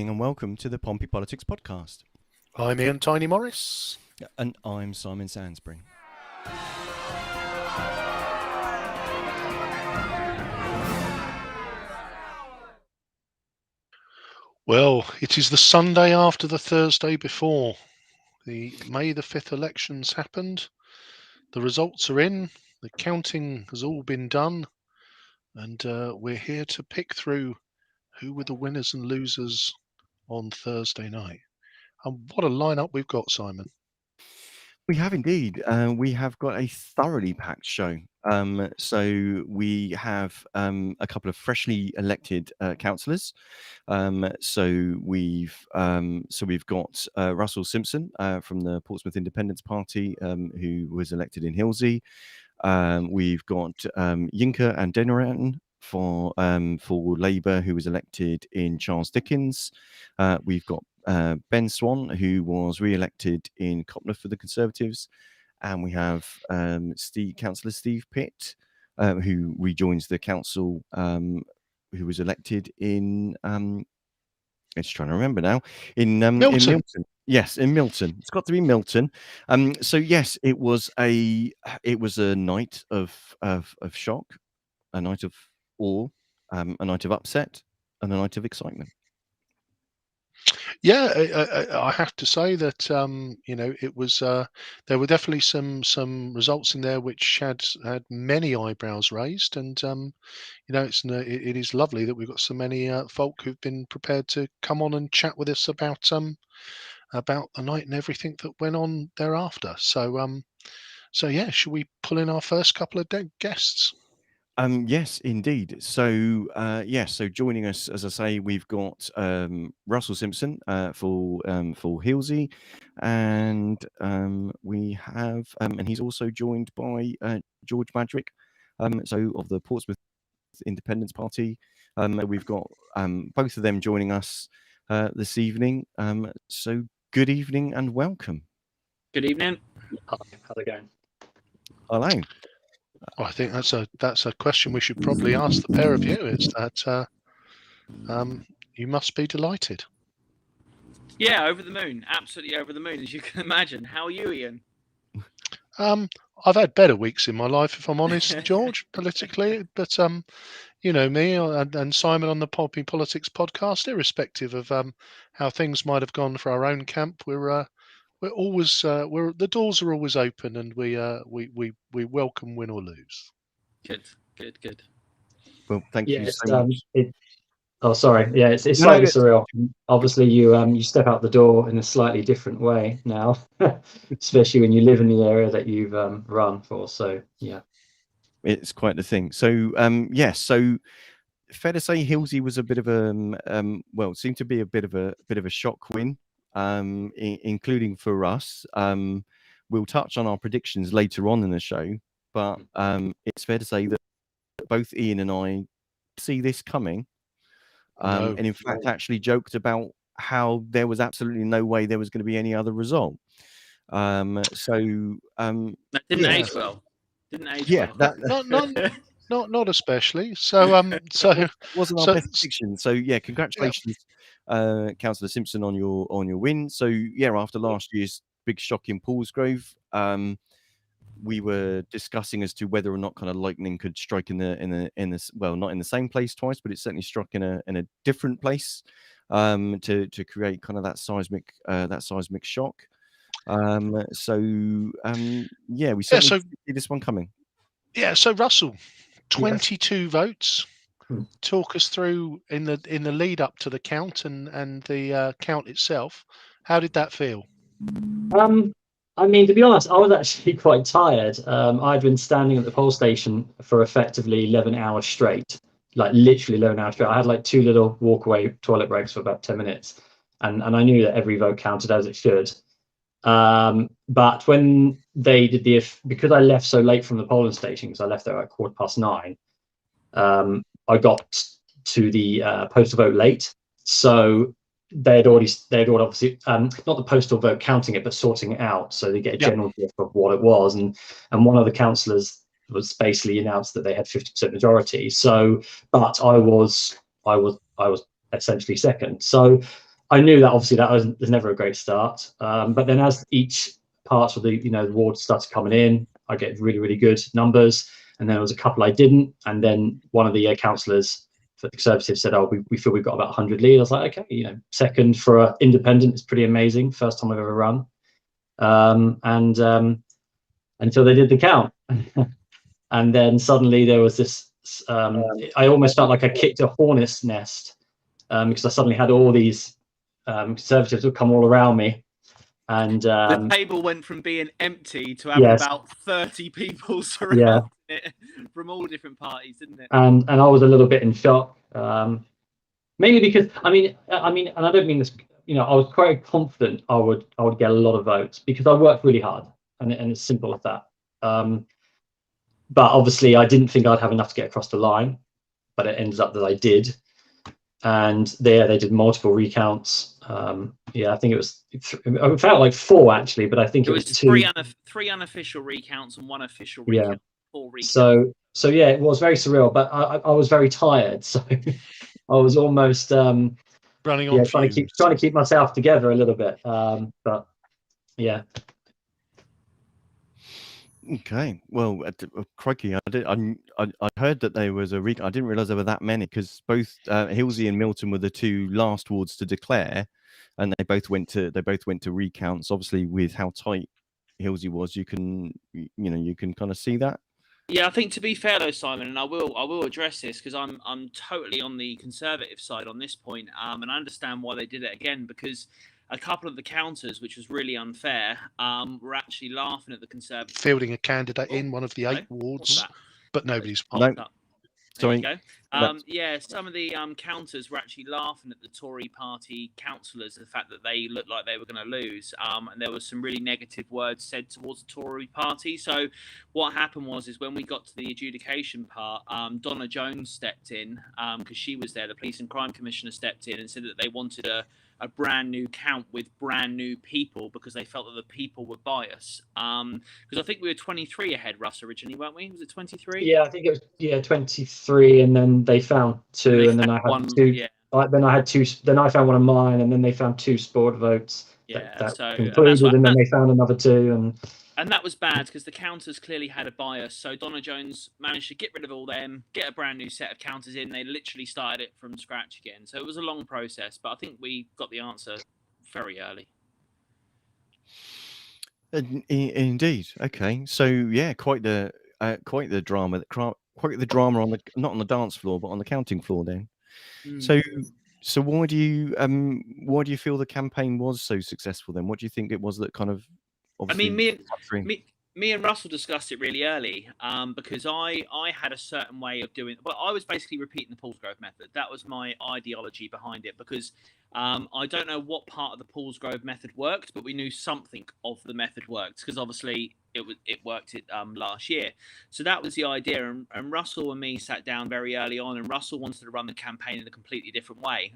And welcome to the Pompey Politics Podcast. I'm Ian Tiny Morris. And I'm Simon Sainsbury. Well, it is the Sunday after the Thursday before. The May the 5th elections happened. The results are in. The counting has all been done. And we're here to pick through who were the winners and losers on Thursday night. And what a lineup we've got, Simon. We have indeed. We have got a thoroughly packed show. So we have a couple of freshly elected councillors. So we've got Russell Simpson from the Portsmouth Independence Party, who was elected in Hilsea. We've got Yinka Adeniran for Labour, who was elected in Charlies Dickens. We've got Ben Swann, who was re-elected in Copner for the Conservatives, and we have Councillor Steve Pitt, who rejoins the council, who was elected in I'm just trying to remember now, in Milton. Yes, in Milton. It's got to be Milton. So yes, it was a night of shock, a night of awe, a night of upset, and a night of excitement. Yeah, I have to say that it was there were definitely some results in there which had many eyebrows raised, and it is lovely that we've got so many folk who've been prepared to come on and chat with us about the night and everything that went on thereafter. So yeah, should we pull in our first couple of guests? Yes, indeed. So so joining us, as I say, we've got Russell Simpson for Hilsea, and we have and he's also joined by George Madrick, so of the Portsmouth Independence Party. We've got both of them joining us this evening. So good evening and welcome. Good evening. How's it going? Hello. Well, I think that's a question we should probably ask the pair of you. Is that you must be delighted? Yeah, over the moon, absolutely over the moon, as you can imagine. How are you, Ian? I've had better weeks in my life, if I'm honest, George, politically. But you know me and Simon on the Pompey Politics Podcast, irrespective of how things might have gone for our own camp, we're always the doors are always open, and we welcome win or lose. Good. Well, thank you so much. It's slightly surreal. Obviously, you step out the door in a slightly different way now, especially when you live in the area that you've run for. So yeah, it's quite the thing. So so fair to say, Hilsea was a bit of a seemed to be a bit of a shock win. Including for us. We'll touch on our predictions later on in the show, but it's fair to say that both Ian and I see this coming, and in fact actually joked about how there was absolutely no way there was going to be any other result. That didn't age well. Not especially. So it wasn't our best prediction. So yeah, congratulations. Councillor Simpson on your win. So yeah, after last year's big shock in Paulsgrove, we were discussing as to whether or not kind of lightning could strike in the well, not in the same place twice, but it certainly struck in a different place to create kind of that seismic shock. We certainly see this one coming. Yeah. So Russell, 22 votes. Talk us through in the lead up to the count and the count itself. How did that feel? I mean, to be honest, I was actually quite tired. I'd been standing at the poll station for effectively 11 hours straight, like literally 11 hours straight. I had like 2 little walk-away toilet breaks for about 10 minutes, and I knew that every vote counted as it should. But when they did because I left so late from the polling station, because I left there at 9:15. I got to the postal vote late, so they'd obviously not the postal vote counting it, but sorting it out, so they get a general gist of what it was. And one of the councillors was basically announced that they had 50% majority. So, but I was essentially second. So I knew that obviously that was never a great start. But then as each part of the the ward started coming in, I get really, really good numbers. And then there was a couple I didn't. And then one of the councillors for the Conservatives said, "Oh, we feel we've got about 100 lead." I was like, okay, second for an independent is pretty amazing. First time I've ever run. Until they did the count. And then suddenly there was this, I almost felt like I kicked a hornet's nest, because I suddenly had all these Conservatives would come all around me. And the table went from being empty to having yes, about 30 people surrounding it from all different parties, didn't it? and I was a little bit in shock, mainly because I mean, and I don't mean this, I was quite confident I would get a lot of votes because I worked really hard, and it's simple as that. But obviously, I didn't think I'd have enough to get across the line, but it ends up that I did. And they did multiple recounts. I think it felt like 4 actually, but I think it was 2. Three unofficial recounts and 1 official recount. Yeah. 4 recounts. So yeah, it was very surreal, but I was very tired, so I was almost running on trying to keep myself together a little bit. But yeah. Okay, well, crikey, I heard that there was a I didn't realise there were that many, because both Hilsea and Milton were the 2 last wards to declare, and they both went to recounts. Obviously, with how tight Hilsea was, you can kind of see that. Yeah, I think to be fair though, Simon, and I will address this because I'm totally on the Conservative side on this point, and I understand why they did it again, because a couple of the counters, which was really unfair, were actually laughing at the Conservatives. Fielding a candidate in one of the 8 wards, but nobody's popped up. Sorry. There you go. Yeah, some of the counters were actually laughing at the Tory party councillors, the fact that they looked like they were going to lose, and there was some really negative words said towards the Tory party. So what happened was when we got to the adjudication part, Donna Jones stepped in, because she was there. The Police and Crime Commissioner stepped in and said that they wanted a brand new count with brand new people because they felt that the people were biased. Because I think we were 23 ahead, Russ, originally, weren't we? Was it 23? Yeah, I think it was 23, and then they found 2, and then I had one, 2. Yeah. Then I had 2. Then I found one of mine, and then they found 2 sport votes. Yeah, that so concluded, and then they found another 2, and that was bad because the counters clearly had a bias. So Donna Jones managed to get rid of all them, get a brand new set of counters in. They literally started it from scratch again. So it was a long process, but I think we got the answer very early. Indeed. Okay. So yeah, quite the drama. Quite the drama on the not on the dance floor, but on the counting floor. Then. So why do you feel the campaign was so successful? Then what do you think it was that kind of? Obviously, me and Russell discussed it really early, because I had a certain way of doing it. Well, I was basically repeating the Paulsgrove method. That was my ideology behind it, because I don't know what part of the Paulsgrove method worked, but we knew something of the method worked, because obviously it worked last year. So that was the idea, and Russell and me sat down very early on, and Russell wanted to run the campaign in a completely different way.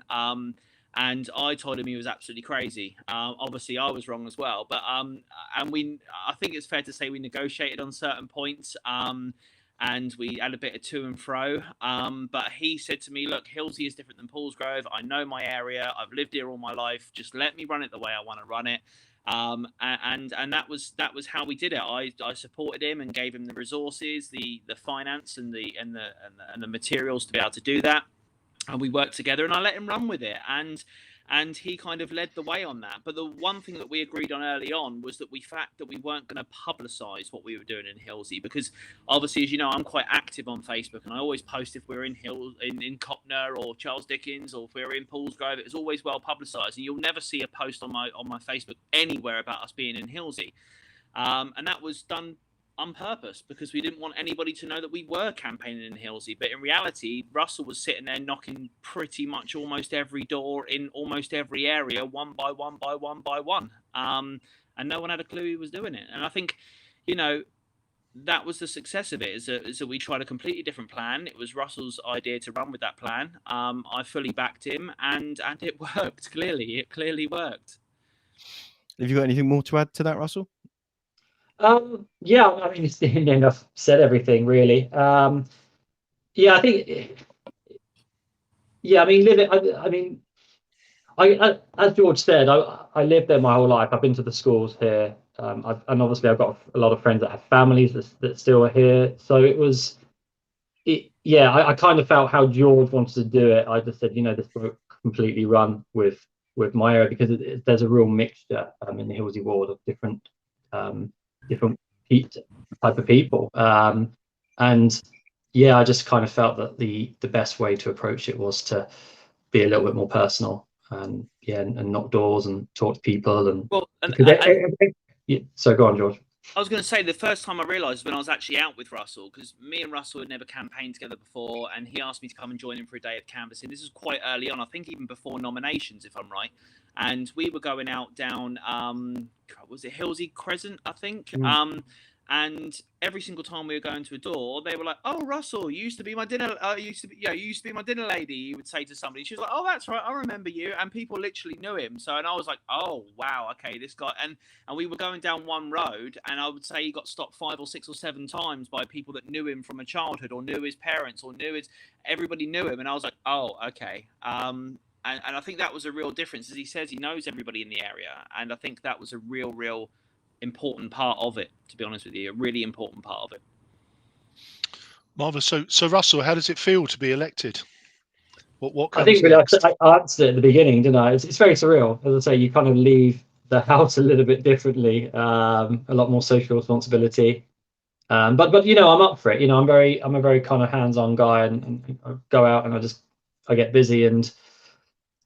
And I told him he was absolutely crazy. Obviously, I was wrong as well. But I think it's fair to say we negotiated on certain points, and we had a bit of to and fro. But he said to me, "Look, Hilsea is different than Paulsgrove. I know my area. I've lived here all my life. Just let me run it the way I want to run it." And that was how we did it. I supported him and gave him the resources, the finance, and the materials to be able to do that. And we worked together, and I let him run with it, and he kind of led the way on that. But the one thing that we agreed on early on was that we weren't going to publicise what we were doing in Hilsea, because obviously, as you know, I'm quite active on Facebook, and I always post if we're in Copner or Charlies Dickens, or if we're in Paulsgrove. It was always well publicised, and you'll never see a post on my Facebook anywhere about us being in Hilsea, and that was done on purpose because we didn't want anybody to know that we were campaigning in Hilsea. But in reality, Russell was sitting there knocking pretty much almost every door in almost every area, one by one by one by one, and no one had a clue he was doing it. And I think, that was the success of it, is that we tried a completely different plan. It was Russell's idea to run with that plan. I fully backed him, and it worked. It clearly worked. Have you got anything more to add to that, Russell? Yeah, I mean, it's enough said everything really. Yeah, I think. Yeah, I mean, As George said, I lived there my whole life. I've been to the schools here, and obviously I've got a lot of friends that have families that still are here. So I kind of felt how George wanted to do it. I just said, this won't completely run with my area, because there's a real mixture in the Hilsea ward of different type of people, and I just kind of felt that the best way to approach it was to be a little bit more personal, and knock doors and talk to people, and well, so go on, George. I was going to say, the first time I realised when I was actually out with Russell, because me and Russell had never campaigned together before, and he asked me to come and join him for a day of canvassing. This was quite early on, I think even before nominations, if I'm right. And we were going out down, was it Hilsea Crescent, I think? And every single time we were going to a door, they were like, "Oh, Russell, you used to be my dinner. You used to be my dinner lady." You would say to somebody. She was like, "Oh, that's right, I remember you." And people literally knew him. So, and I was like, "Oh, wow, okay, this guy." And we were going down one road, and I would say he got stopped 5 or 6 or 7 times by people that knew him from a childhood, or knew his parents, or everybody knew him. And I was like, "Oh, okay." And I think that was a real difference. As he says, he knows everybody in the area, and I think that was a real important part of it, to be honest with you, a really important part of it. Marvellous. So Russell, how does it feel to be elected? What comes I think next? I answered it at the beginning, didn't I? It's very surreal. As I say, you kind of leave the house a little bit differently, a lot more social responsibility. But I'm up for it. I'm a very kind of hands-on guy, and I go out and I get busy, and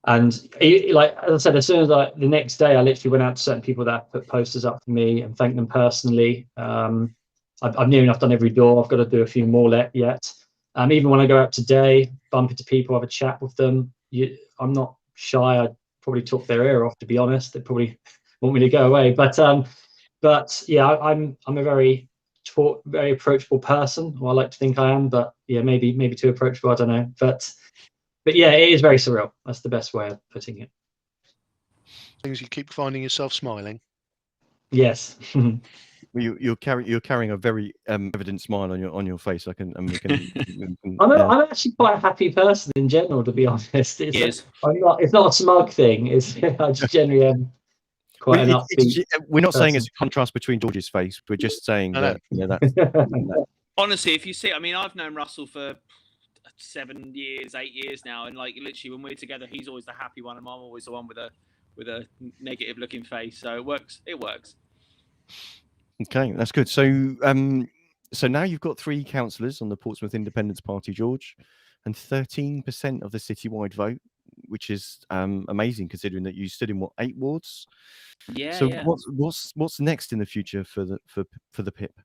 like as I said, as soon as the next day, I literally went out to certain people that put posters up for me and thanked them personally. I've near enough done every door. I've got to do a few more yet. Even when I go out today, bump into people, have a chat with them. I'm not shy. I'd probably talk their ear off, to be honest. They probably want me to go away. But yeah, I'm a very approachable person. Well, I like to think I am, but yeah, maybe too approachable. I don't know. But yeah, it is very surreal. That's the best way of putting it. Things you keep finding yourself smiling. Yes. You're carrying a very evident smile on your face. I'm actually quite a happy person in general, to be honest. It's not a smug thing. I just generally am quite an upbeat. We're not saying it's a contrast between George's face. We're just saying that. Honestly, if you see, I mean, I've known Russell for 7 years, 8 years now, and like literally when we're together, he's always the happy one, and I'm always the one with a negative looking face. So it works. Okay, that's good. So now you've got 3 councillors on the Portsmouth Independence Party, George, and 13% of the citywide vote, which is amazing considering that you stood in 8 wards. Yeah. So what's next in the future for the PIP?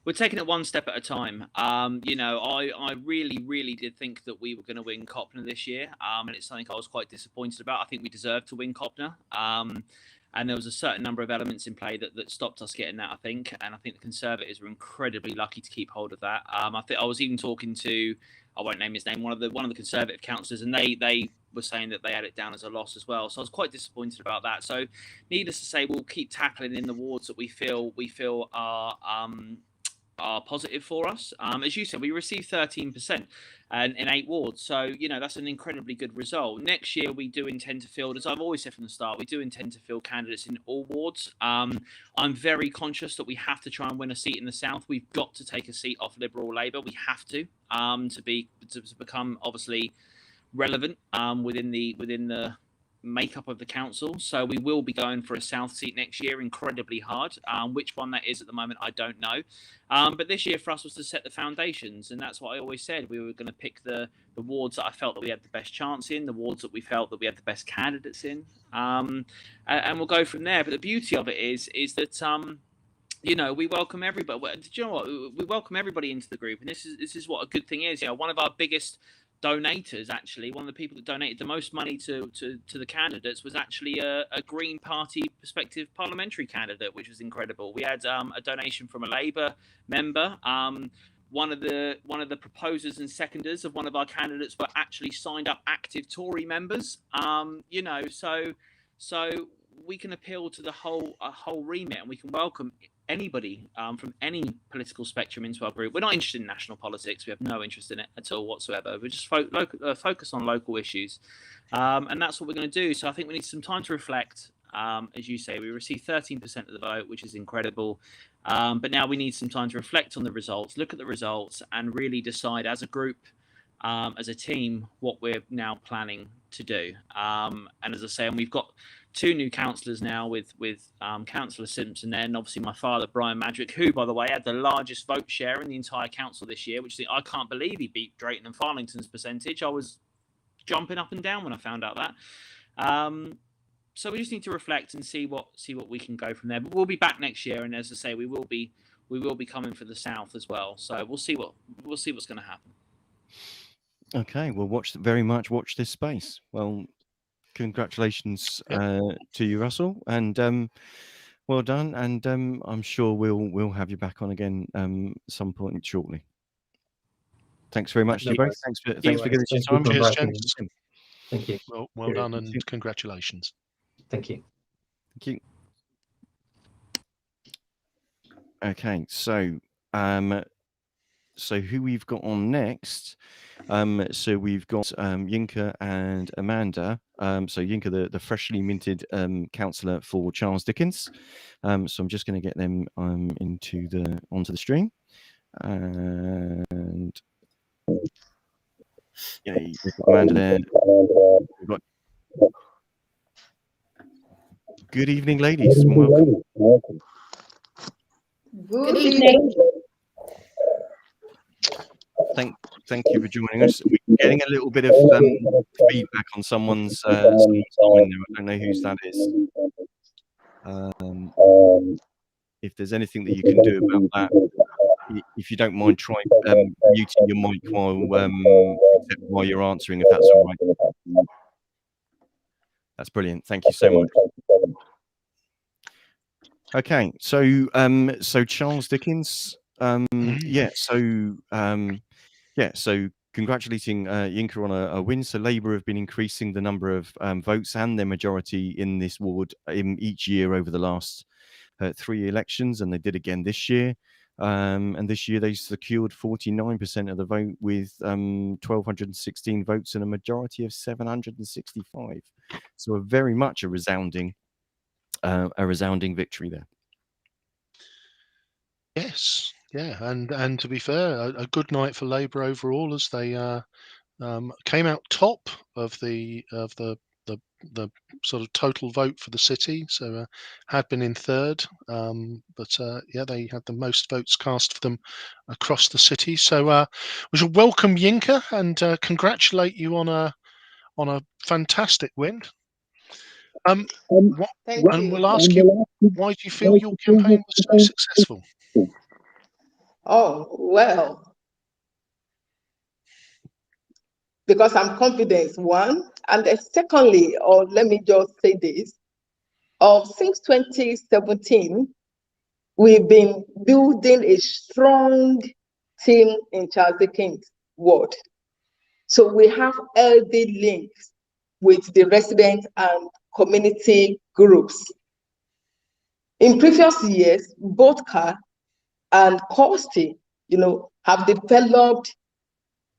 We're taking it one step at a time. I really did think that we were going to win Copner this year, and it's something I was quite disappointed about. I think we deserved to win Copner, and there was a certain number of elements in play that stopped us getting that, I think. And I think the Conservatives were incredibly lucky to keep hold of that. I think I was even talking to, I won't name his name, one of the Conservative councillors, and they were saying that they had it down as a loss as well. So I was quite disappointed about that. So needless to say, we'll keep tackling in the wards that we feel are positive for us. As you said, we received 13% in 8 wards. So, that's an incredibly good result. Next year, we do intend to field, as I've always said from the start, we do intend to field candidates in all wards. I'm very conscious that we have to try and win a seat in the South. We've got to take a seat off Liberal Labour. We have to become obviously relevant within the makeup of the council. So we will be going for a South seat next year, incredibly hard. Which one that is at the moment, I don't know. But this year for us was to set the foundations, and that's what I always said. We were going to pick the wards that I felt that we had the best chance in, the wards that we felt that we had the best candidates in, and we'll go from there. But the beauty of it is that we welcome everybody. Do you know what? We welcome everybody into the group, and this is what a good thing is. One of our biggest donators, actually, one of the people that donated the most money to the candidates was actually a Green Party prospective parliamentary candidate, which was incredible. We had a donation from a Labour member. One of the proposers and seconders of one of our candidates were actually signed up active Tory members. So we can appeal to the whole remit, and we can welcome anybody from any political spectrum into our group. We're not interested in national politics. We have no interest in it at all whatsoever. We just focus on local issues, and that's what we're going to do. So I think we need some time to reflect. As you say, we received 13% of the vote, which is incredible. But now we need some time to reflect on the results, look at the results, and really decide as a group, as a team, what we're now planning to do. And as I say, and we've got 2 new councillors now with Councillor Simpson there, and obviously my father, Brian Madrick, who, by the way, had the largest vote share in the entire council this year, which I can't believe he beat Drayton and Farlington's percentage. I was jumping up and down when I found out that. So we just need to reflect and see what we can go from there. But we'll be back next year, and as I say, we will be coming for the south as well. So we'll see what's going to happen. Okay, we'll watch this space. Well, congratulations to you, Russell, and well done. And I'm sure we'll have you back on again some point shortly. Thanks very much to you both. Thanks for giving us your time. Cheers, gents. Thank you. Well done, and congratulations. Thank you. Thank you. Okay, so who we've got on next? So we've got Yinka and Amanda. So Yinka, the freshly minted councillor for Charlies Dickens. So I'm just going to get them onto the stream. And yeah, we've got Amanda there. We've got... Good evening, ladies, and welcome. Good evening. Thank you for joining us. We're getting a little bit of feedback on someone's line there. I don't know whose that is. If there's anything that you can do about that, if you don't mind, try muting your mic while you're answering, if that's all right. That's brilliant. Thank you so much. Okay, so Charlies Dickens. So congratulating Yinka on a win. So Labour have been increasing the number of votes and their majority in this ward each year over the last 3 elections, and they did again this year. And this year they secured 49% of the vote with 1,216 votes and a majority of 765. So very much a resounding victory there. Yes, yeah, and to be fair, a good night for Labour overall, as they came out top of the sort of total vote for the city. So had been in third, but yeah, they had the most votes cast for them across the city. So we should welcome Yinka and congratulate you on a fantastic win. And we'll ask you, why do you feel your campaign was so successful? Oh, well, because I'm confident, one, and secondly, or let me just say this, since 2017, we've been building a strong team in Charlies Dickens ward. So we have healthy links with the resident and community groups. In previous years, both CAR and Kirsty, have developed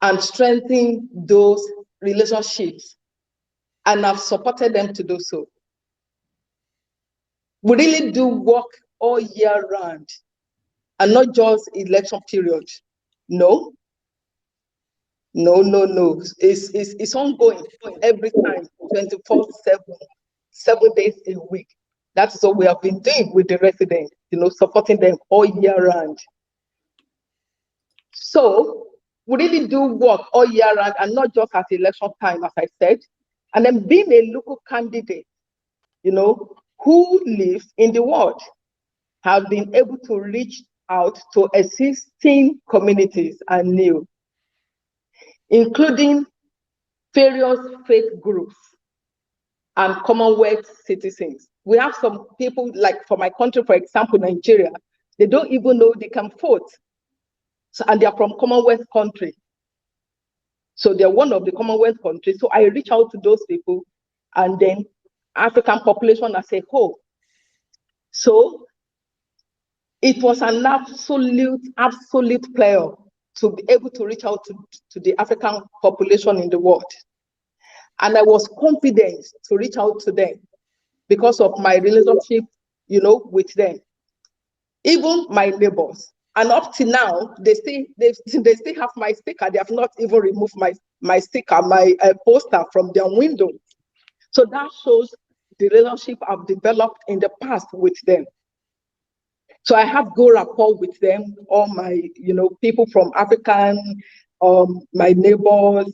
and strengthened those relationships, and I've supported them to do so. We really do work all year round, and not just election period. No. It's ongoing every time, 24/7, 7 days a week. That's what we have been doing with the residents, supporting them all year round. So we really do work all year round, and not just at election time, as I said. And then being a local candidate, who lives in the ward, have been able to reach out to existing communities and new, including various faith groups and Commonwealth citizens. We have some people, like for my country, for example, Nigeria, they don't even know they can vote. So, and they're from Commonwealth country. So they're one of the Commonwealth countries. So I reach out to those people, and then African population as a whole. So it was an absolute pleasure to be able to reach out to the African population in the world. And I was confident to reach out to them because of my relationship, with them. Even my neighbors. And up to now, they still have my sticker. They have not even removed my sticker, my poster from their window. So that shows the relationship I've developed in the past with them. So I have good rapport with them, all my, people from African, my neighbors,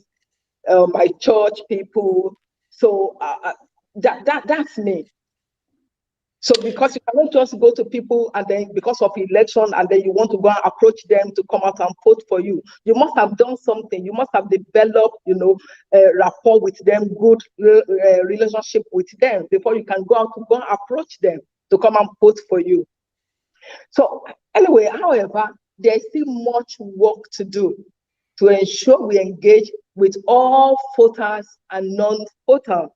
my church people. So that's me. So because you cannot just go to people and then because of election and then you want to go and approach them to come out and vote for you, you must have done something. You must have developed, rapport with them, good relationship with them before you can go out to go and approach them to come and vote for you. So anyway, however, there's still much work to do to ensure we engage with all voters and non-voters,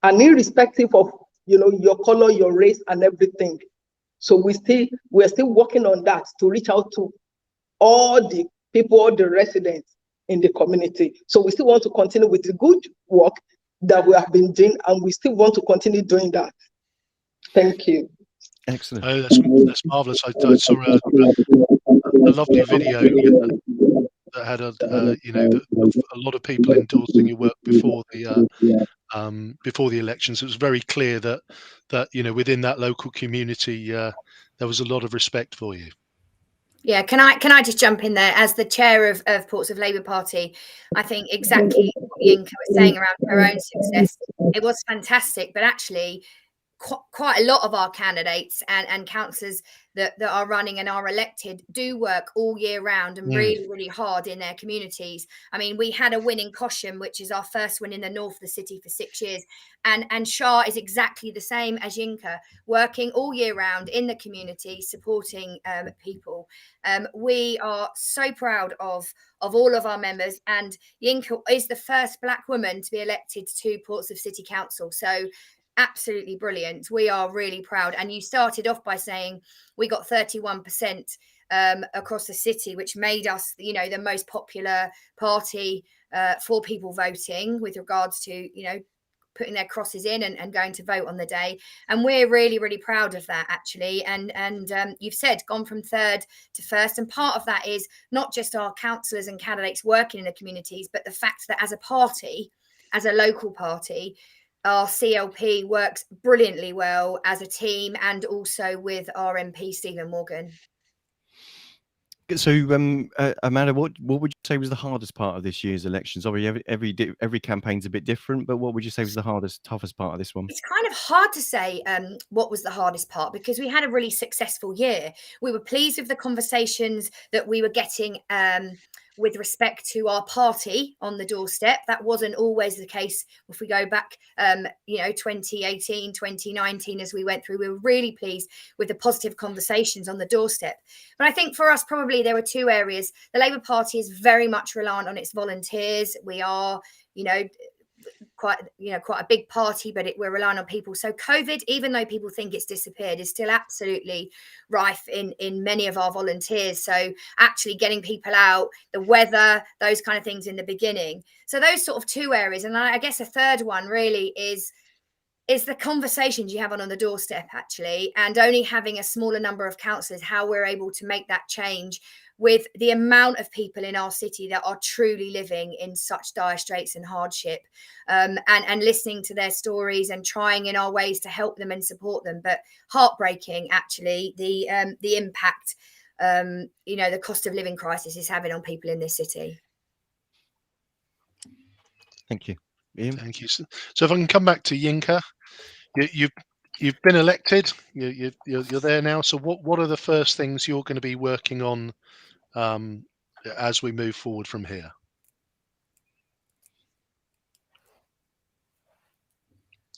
and irrespective of your color, your race, and everything. So we're still working on that to reach out to all the people, all the residents in the community. So we still want to continue with the good work that we have been doing, and we still want to continue doing that. Thank you. Excellent. Oh, that's marvelous. I saw a lovely video that had a lot of people endorsing your work before the elections. It was very clear that within that local community there was a lot of respect for you. Yeah, can I just jump in there as the chair of Portsmouth Labour Party? I think exactly what Yinka was saying around her own success. It was fantastic, but actually quite a lot of our candidates and councillors that are running and are elected do work all year round and really hard in their communities. I mean, we had a win in Cosham, which is our first win in the north of the city for 6 years. And Shah is exactly the same as Yinka, working all year round in the community, supporting people. We are so proud of all of our members, and Yinka is the first Black woman to be elected to Portsmouth City Council. So absolutely brilliant. We are really proud. And you started off by saying we got 31% across the city, which made us, the most popular party for people voting with regards to, putting their crosses in and going to vote on the day. And we're really proud of that, actually. And you've said gone from third to first. And part of that is not just our councillors and candidates working in the communities, but the fact that as a party, as a local party, our CLP works brilliantly well as a team and also with our MP, Stephen Morgan. So, Amanda, what would you say was the hardest part of this year's elections? Obviously, every campaign's a bit different, but what would you say was the toughest part of this one? It's kind of hard to say what was the hardest part, because we had a really successful year. We were pleased with the conversations that we were getting with respect to our party on the doorstep. That wasn't always the case. If we go back, 2018, 2019, as we went through, we were really pleased with the positive conversations on the doorstep. But I think for us, probably there were two areas. The Labour Party is very much reliant on its volunteers. We are, quite a big party, but we're relying on people. So COVID, even though people think it's disappeared, is still absolutely rife in many of our volunteers. So actually getting people out, the weather, those kind of things in the beginning. So those sort of two areas. And I guess a third one really is the conversations you have on the doorstep, actually, and only having a smaller number of councillors, how we're able to make that change with the amount of people in our city that are truly living in such dire straits and hardship, and listening to their stories and trying in our ways to help them and support them. But heartbreaking, actually, the impact, the cost of living crisis is having on people in this city. Thank you. Ian? Thank you. So if I can come back to Yinka, you've been elected. You're there now. So what are the first things you're going to be working on as we move forward from here?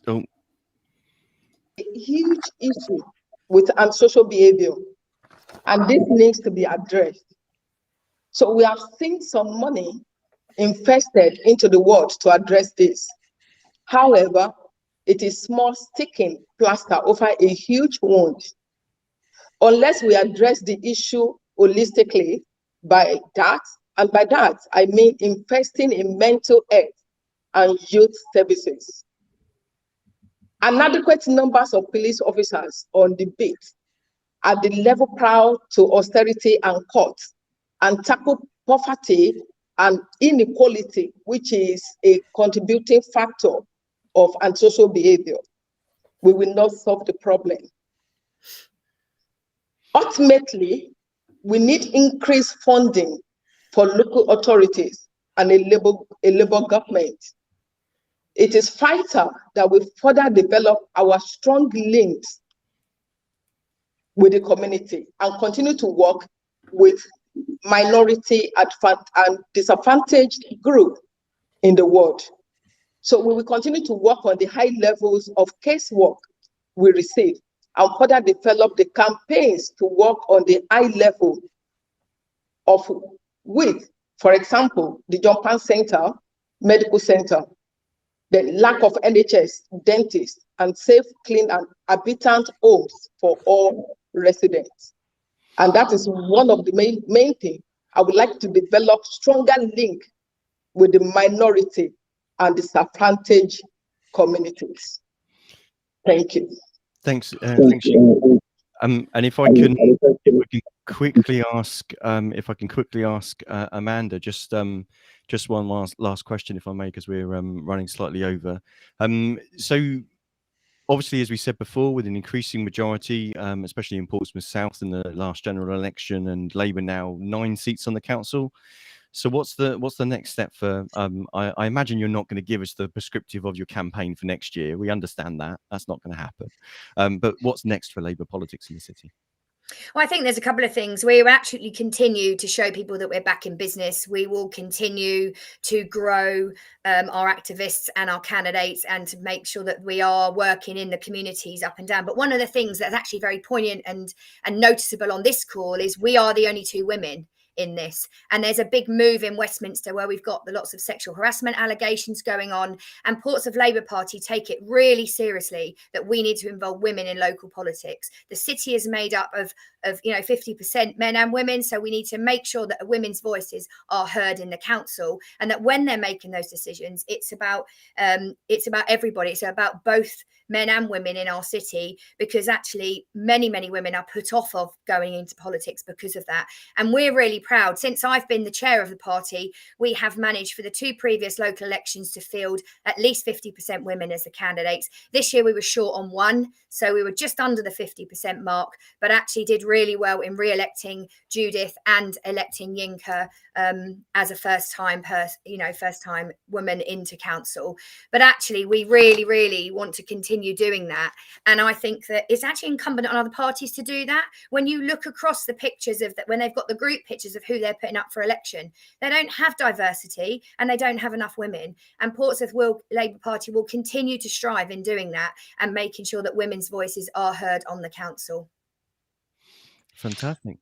Oh. A huge issue with antisocial behavior, and this needs to be addressed. So we have seen some money invested into the world to address this. However, it is small sticking plaster over a huge wound. unless we address the issue holistically by that. And by that, I mean investing in mental health and youth services. Inadequate numbers of police officers on the beat at the level prior to austerity and cuts, and tackle poverty and inequality, which is a contributing factor of antisocial behavior. We will not solve the problem. Ultimately, we need increased funding for local authorities and a labor government. It is vital that we further develop our strong links with the community and continue to work with minority and disadvantaged groups in the world. So we will continue to work on the high levels of casework we receive and further develop the campaigns to work on the high level of with, for example, the John Pan Center, Medical Center, the lack of NHS, dentists, and safe, clean, and habitant homes for all residents. And that is one of the main things. I would like to develop stronger link with the minority and disadvantaged communities. Thank you. Thanks. Thanks. And if I can quickly ask, Amanda, just one last question, if I may, because we're running slightly over. So obviously, as we said before, with an increasing majority, especially in Portsmouth South in the last general election, and Labour now 9 seats on the council. So what's the next step for? I imagine you're not going to give us the prescriptive of your campaign for next year. We understand that that's not going to happen. But what's next for Labour politics in the city? Well, I think there's a couple of things. We will actually continue to show people that we're back in business. We will continue to grow our activists and our candidates and to make sure that we are working in the communities up and down. But one of the things that's actually very poignant and noticeable on this call is we are the only 2 women in this, and there's a big move in Westminster where we've got lots of sexual harassment allegations going on, and Portsmouth Labour Party take it really seriously that we need to involve women in local politics. The city is made up of 50% men and women, so we need to make sure that women's voices are heard in the council, and that when they're making those decisions, it's about everybody. It's about both men and women in our city, because actually many women are put off of going into politics because of that. And we're really proud. Since I've been the chair of the party, we have managed for the 2 previous local elections to field at least 50% women as the candidates. This year we were short on 1, so we were just under the 50% mark, but actually did really well in re-electing Judith and electing Yinka as a first-time woman into council. But actually we really want to continue doing that, and I think that it's actually incumbent on other parties to do that. When you look across the pictures of that, when they've got the group pictures of who they're putting up for election, they don't have diversity and they don't have enough women, and Portsmouth Labour Party will continue to strive in doing that and making sure that women's voices are heard on the council. Fantastic.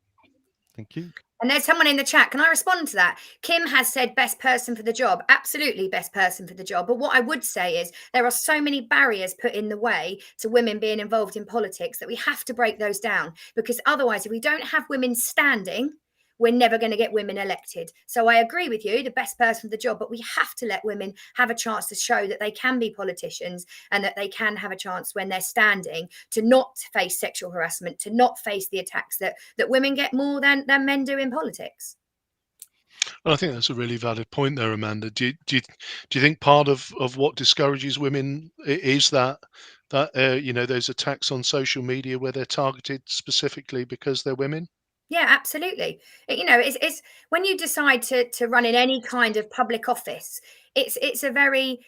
Thank you. And there's someone in the chat. Can I respond to that? Kim has said best person for the job. Absolutely best person for the job. But what I would say is there are so many barriers put in the way to women being involved in politics that we have to break those down, because otherwise, if we don't have women standing, we're never going to get women elected. So I agree with you, the best person for the job, but we have to let women have a chance to show that they can be politicians and that they can have a chance when they're standing to not face sexual harassment, to not face the attacks that women get more than men do in politics. Well, I think that's a really valid point there, Amanda. Do you think part of what discourages women is that those attacks on social media where they're targeted specifically because they're women? Yeah, absolutely. It's when you decide to run in any kind of public office, it's a very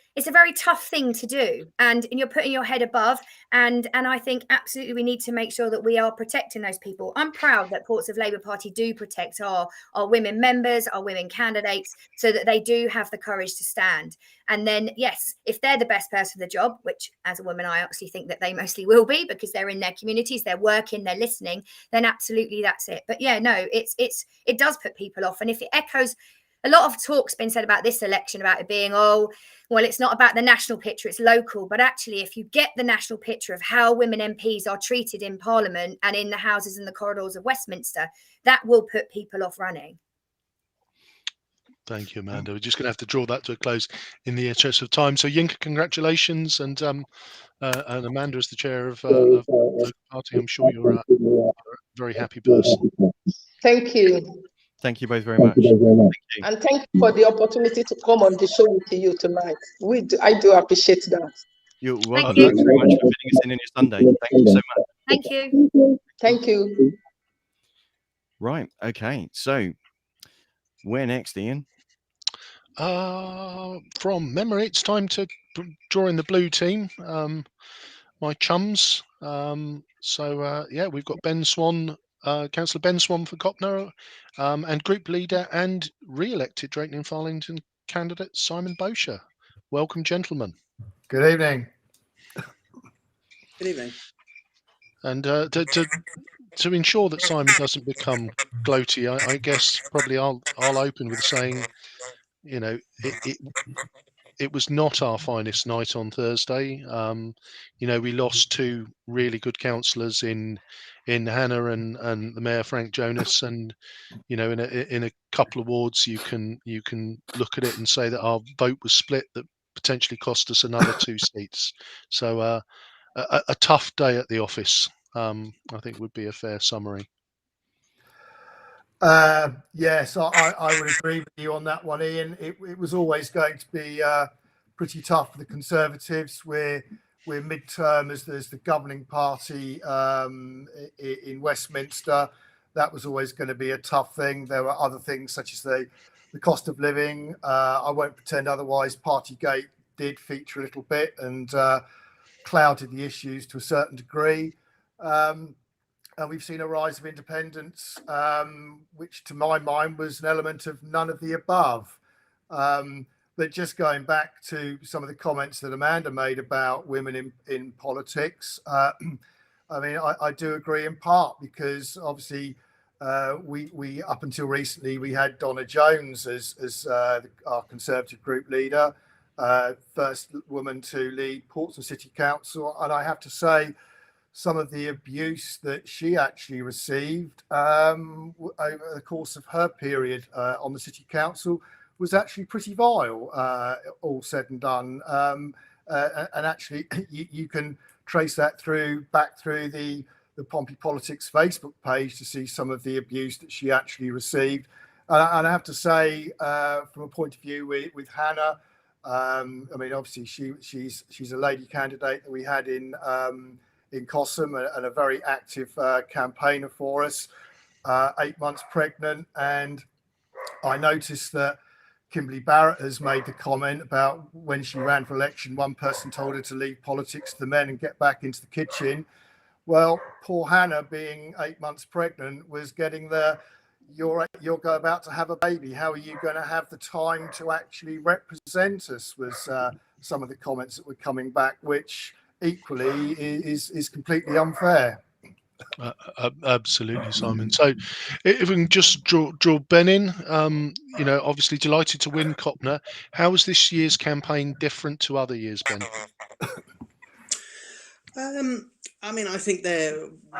tough thing to do, and you're putting your head above. And I think absolutely we need to make sure that we are protecting those people. I'm proud that Portsmouth Labour Party do protect our women members, our women candidates, so that they do have the courage to stand. And then, yes, if they're the best person for the job, which as a woman, I actually think that they mostly will be, because they're in their communities, they're working, they're listening, then absolutely that's it. But yeah, no, it does put people off. And if it echoes, a lot of talk's been said about this election about it being, oh, well, it's not about the national picture, it's local. But actually, if you get the national picture of how women MPs are treated in Parliament and in the houses and the corridors of Westminster, that will put people off running. Thank you, Amanda. We're just going to have to draw that to a close in the interest of time. So, Yinka, congratulations, and Amanda, as the chair of the party, I'm sure you're a very happy person. Thank you. Thank you both very much. Thank you. And thank you for the opportunity to come on the show with you tonight. I do appreciate that. You're welcome. you. Thanks very much for fitting us in your Sunday. Thank you so much. Thank you. Thank you. Right. Okay. So, where next, Ian? From memory, it's time to draw in the blue team, my chums. Yeah, we've got Ben Swann, Councillor Ben Swann for Copner, and Group Leader and re-elected Drayton and Farlington candidate Simon Bosher. Welcome, gentlemen. Good evening. Good evening. And to ensure that Simon doesn't become gloaty, I guess probably I'll open with saying, you know, it was not our finest night on Thursday. You know, we lost two really good councillors in Hannah and the Mayor Frank Jonas, and you know, in a couple of wards, you can look at it and say that our vote was split that potentially cost us another 2 seats. So a tough day at the office, I think would be a fair summary. Yes, I would agree with you on that one, Ian. It was always going to be pretty tough for the Conservatives. We're mid-term as the governing party in Westminster. That was always going to be a tough thing. There were other things such as the cost of living. I won't pretend otherwise. Partygate did feature a little bit and clouded the issues to a certain degree. And we've seen a rise of independence, which to my mind was an element of none of the above. But just going back to some of the comments that Amanda made about women in politics, I mean, I do agree in part because obviously we up until recently, we had Donna Jones as our Conservative group leader, first woman to lead Portsmouth City Council. And I have to say, some of the abuse that she actually received over the course of her period on the City Council was actually pretty vile, all said and done. And actually, you can trace that back through the Pompey Politics Facebook page to see some of the abuse that she actually received. And I have to say, from a point of view with Hannah, I mean, obviously she's a lady candidate that we had in Cossam and a very active campaigner for us, 8 months pregnant. And I noticed that Kimberly Barrett has made the comment about when she ran for election, one person told her to leave politics to the men and get back into the kitchen. Well, poor Hannah, being 8 months pregnant, was getting you're about to have a baby. How are you going to have the time to actually represent us? Was some of the comments that were coming back, which equally is completely unfair. Absolutely, Simon. So if we can just draw Ben in, you know, obviously delighted to win Copner. How was this year's campaign different to other years, Ben? I mean, I think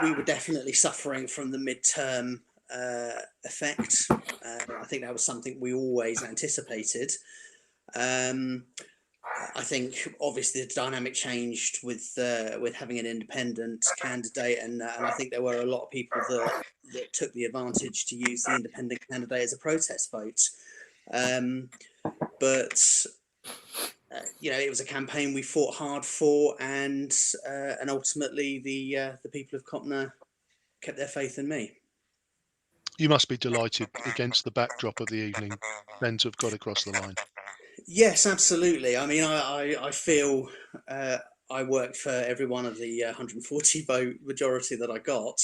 we were definitely suffering from the midterm effect. I think that was something we always anticipated. I think obviously the dynamic changed with having an independent candidate, and I think there were a lot of people that took the advantage to use the independent candidate as a protest vote. But you know, it was a campaign we fought hard for, and ultimately the people of Copner kept their faith in me. You must be delighted against the backdrop of the evening, Ben, to have got across the line. Yes, absolutely. I mean, I feel I worked for every one of the 140 vote majority that I got.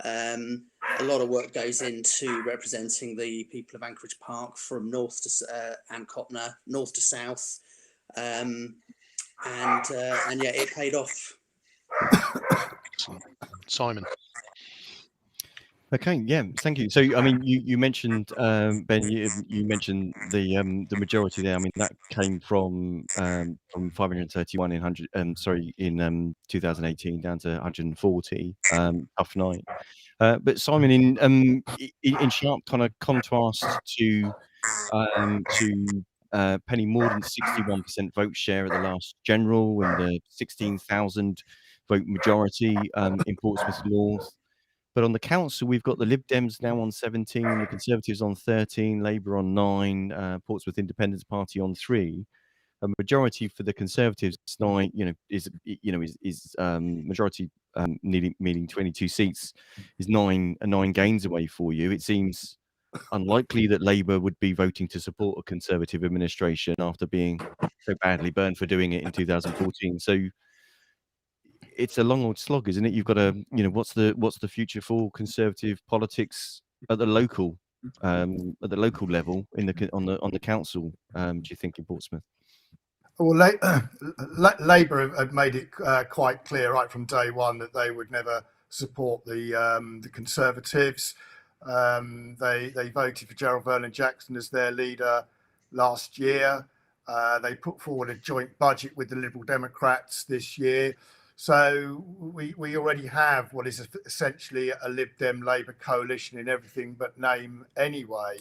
A lot of work goes into representing the people of Anchorage Park from north to and Copner, north to south, and yeah, it paid off. Simon. Okay, yeah, thank you. So, I mean, you mentioned Ben, you mentioned the majority there. I mean, that came from 531 in 100, sorry, in 2018 down to 140. Tough night. But Simon, in sharp kind of contrast to Penny Mordaunt's 61% vote share at the last general and the 16,000 vote majority in Portsmouth North. But on the council, we've got the Lib Dems now on 17, the Conservatives on 13, Labour on 9, Portsmouth Independence Party on 3. A majority for the Conservatives tonight, is majority meaning 22 seats is nine gains away for you. It seems unlikely that Labour would be voting to support a Conservative administration after being so badly burned for doing it in 2014. So it's a long old slog, isn't it? You've got to, what's the future for Conservative politics at the local level on the council? Do you think in Portsmouth? Well, Labour have made it quite clear right from day one that they would never support the Conservatives. They voted for Gerald Vernon-Jackson as their leader last year. They put forward a joint budget with the Liberal Democrats this year. So we already have what is essentially a Lib Dem Labour coalition in everything but name anyway.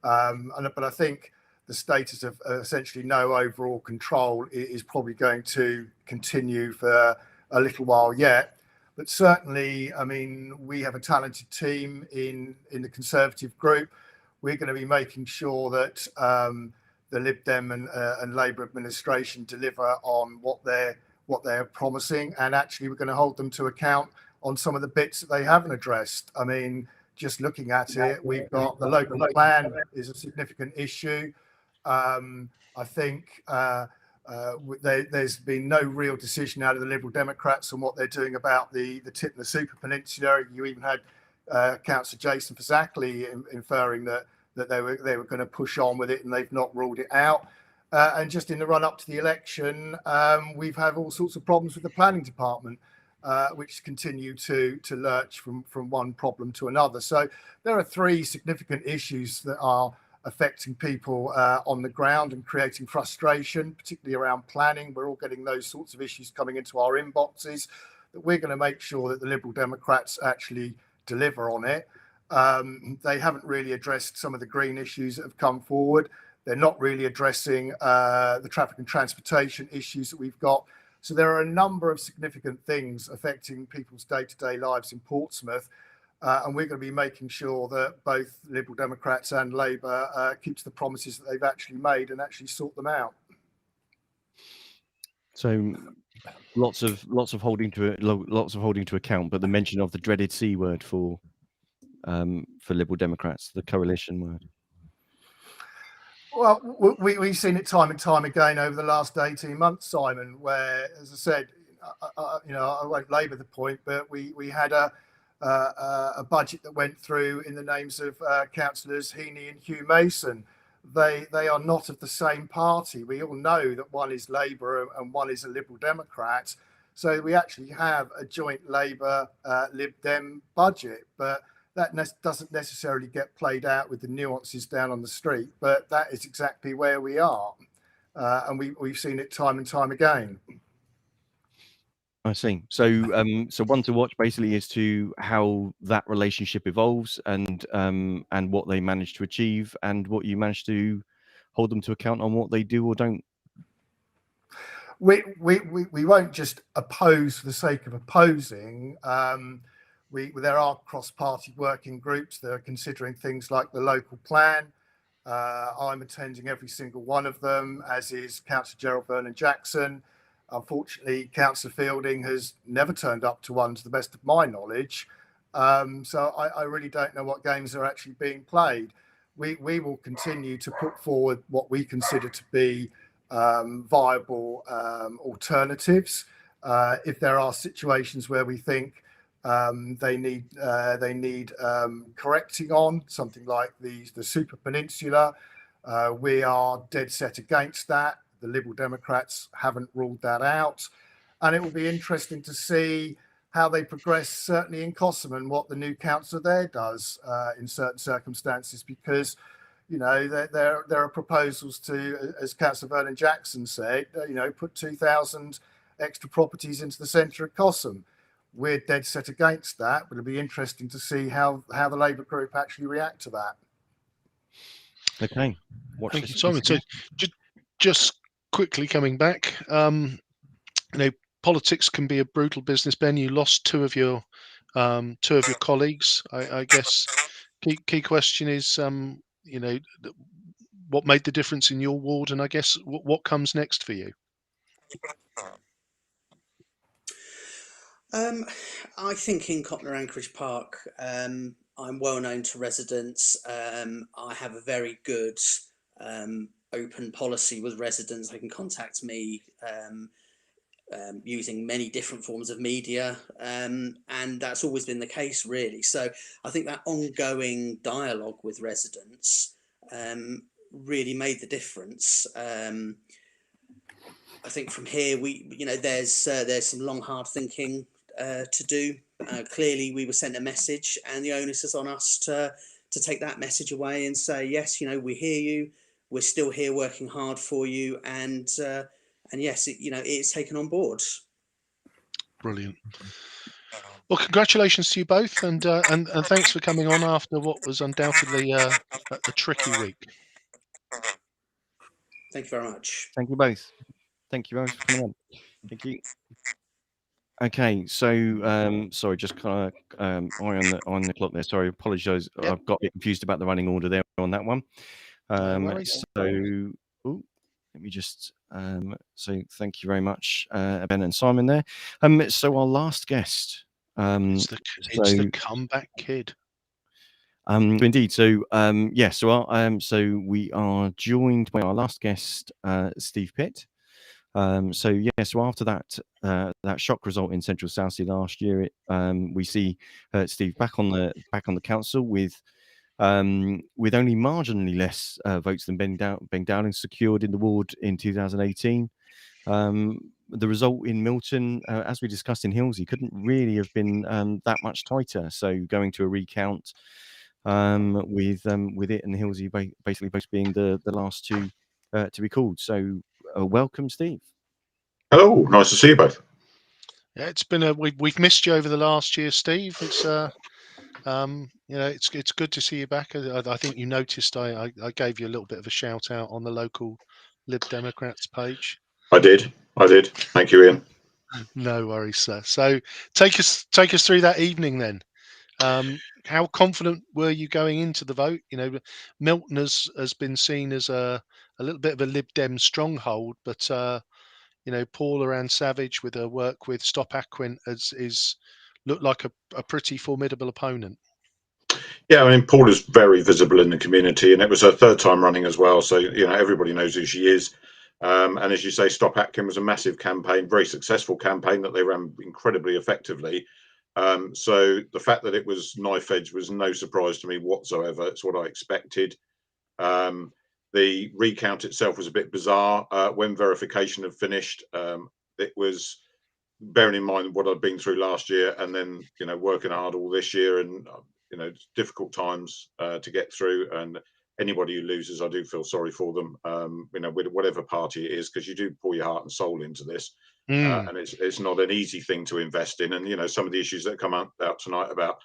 But I think the status of essentially no overall control is probably going to continue for a little while yet. But certainly, I mean, we have a talented team in the Conservative group. We're going to be making sure that the Lib Dem and Labour administration deliver on what they're promising, and actually we're going to hold them to account on some of the bits that they haven't addressed. I mean, just looking at it, we've got the local plan is a significant issue. I think there's been no real decision out of the Liberal Democrats on what they're doing about the tip of the Super Peninsula. You even had Councillor Jason Fazackley inferring that they were going to push on with it, and they've not ruled it out. And just in the run up to the election, we've had all sorts of problems with the planning department, which continue to lurch from one problem to another. So there are three significant issues that are affecting people on the ground and creating frustration, particularly around planning. We're all getting those sorts of issues coming into our inboxes that we're going to make sure that the Liberal Democrats actually deliver on it. They haven't really addressed some of the green issues that have come forward. They're not really addressing the traffic and transportation issues that we've got. So there are a number of significant things affecting people's day-to-day lives in Portsmouth. And we're going to be making sure that both Liberal Democrats and Labour keep to the promises that they've actually made and actually sort them out. So lots of holding to account, but the mention of the dreaded C word for Liberal Democrats, the coalition word. Well, we've seen it time and time again over the last 18 months, Simon, where, as I said, I won't labour the point, but we had a budget that went through in the names of councillors Heaney and Hugh Mason. They are not of the same party. We all know that one is Labour and one is a Liberal Democrat. So we actually have a joint Labour Lib Dem budget, but that doesn't necessarily get played out with the nuances down on the street. But that is exactly where we are, and we've seen it time and time again. I see. So, so one to watch basically is to how that relationship evolves and what they manage to achieve and what you manage to hold them to account on what they do or don't. We won't just oppose for the sake of opposing. There are cross-party working groups that are considering things like the local plan. I'm attending every single one of them, as is Councillor Gerald Vernon-Jackson. Unfortunately, Councillor Fielding has never turned up to one, to the best of my knowledge. So I really don't know what games are actually being played. We will continue to put forward what we consider to be viable alternatives. If there are situations where we think they need correcting on, something like the Super Peninsula, we are dead set against that. The Liberal Democrats haven't ruled that out, and it will be interesting to see how they progress, certainly in Cossam, and what the new councillor there does in certain circumstances, because there are proposals to, as Councillor Vernon Jackson said, put 2,000 extra properties into the centre of Cossam. We're dead set against that, but it'll be interesting to see how the Labour group actually react to that. Okay. Thank you, Simon. So just quickly coming back, politics can be a brutal business. Ben, you lost two of your colleagues. I guess key question is, what made the difference in your ward, and I guess what comes next for you? I think in Cotton Anchorage Park, I'm well known to residents. I have a very good open policy with residents. They can contact me using many different forms of media, and that's always been the case, really. So I think that ongoing dialogue with residents really made the difference. I think from here, there's some long, hard thinking to do. Clearly, we were sent a message, and the onus is on us to take that message away and say, yes, we hear you. We're still here working hard for you, and yes, it's taken on board. Brilliant. Well, congratulations to you both, and thanks for coming on after what was undoubtedly a tricky week. Thank you very much. Thank you both. Thank you both for coming on. Thank you. Okay, so sorry, just kind of eye on the clock there. Sorry, apologise. Yep. I've got a bit confused about the running order there on that one. No worries. So, let me just so thank you very much, Ben and Simon there. So our last guest. It's the comeback kid. Indeed. So so we are joined by our last guest, Steve Pitt. So after that shock result in Central Southsea last year, we see Steve back on the council with only marginally less votes than Ben Downing secured in the ward in 2018. The result in Milton, as we discussed in Hilsea, couldn't really have been that much tighter. So going to a recount with it and Hilsea basically both being the last two to be called. So welcome, Steve. Hello, nice to see you both. Yeah, it's been we've missed you over the last year, Steve. It's it's good to see you back. I think you noticed I gave you a little bit of a shout out on the local Lib Democrats page. I did. Thank you, Ian. No worries, sir. So take us through that evening then. How confident were you going into the vote? Milton has been seen as a little bit of a Lib Dem stronghold, but Paul around Savage with her work with Stop Aquin is looked like a pretty formidable opponent. Yeah, I mean, Paul is very visible in the community, and it was her third time running as well. So everybody knows who she is. And as you say, Stop Atkin was a massive campaign, very successful campaign that they ran incredibly effectively. So the fact that it was knife edge was no surprise to me whatsoever. It's what I expected. The recount itself was a bit bizarre. When verification had finished, it was bearing in mind what I'd been through last year, and then working hard all this year, and difficult times to get through. And anybody who loses, I do feel sorry for them. With whatever party it is, because you do pour your heart and soul into this, and it's not an easy thing to invest in. And some of the issues that come out tonight about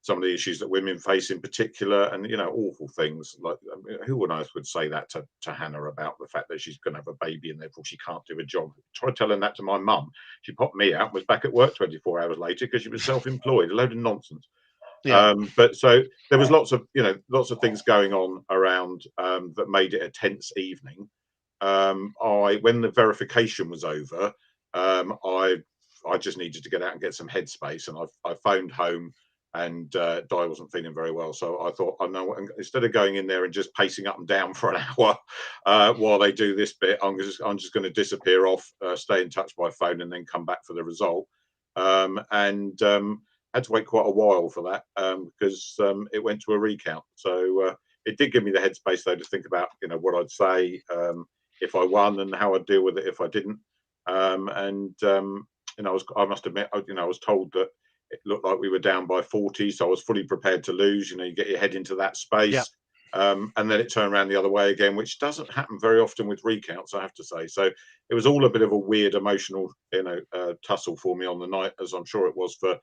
some of the issues that women face in particular, and awful things like, who on earth would say that to Hannah about the fact that she's going to have a baby and therefore she can't do a job? Try telling that to my mum. She popped me out and was back at work 24 hours later because she was self-employed. A load of nonsense. Yeah. But so there was lots of things going on around that made it a tense evening. When the verification was over, I just needed to get out and get some headspace, and I phoned home. And Di wasn't feeling very well, so I thought, instead of going in there and just pacing up and down for an hour while they do this bit, I'm just going to disappear off, stay in touch by phone, and then come back for the result. And had to wait quite a while for that because it went to a recount. So it did give me the headspace though to think about what I'd say if I won and how I'd deal with it if I didn't. I must admit, I was told that it looked like we were down by 40, so I was fully prepared to lose. You get your head into that space. And then it turned around the other way again, which doesn't happen very often with recounts, I have to say. So it was all a bit of a weird emotional, tussle for me on the night, as I'm sure it was for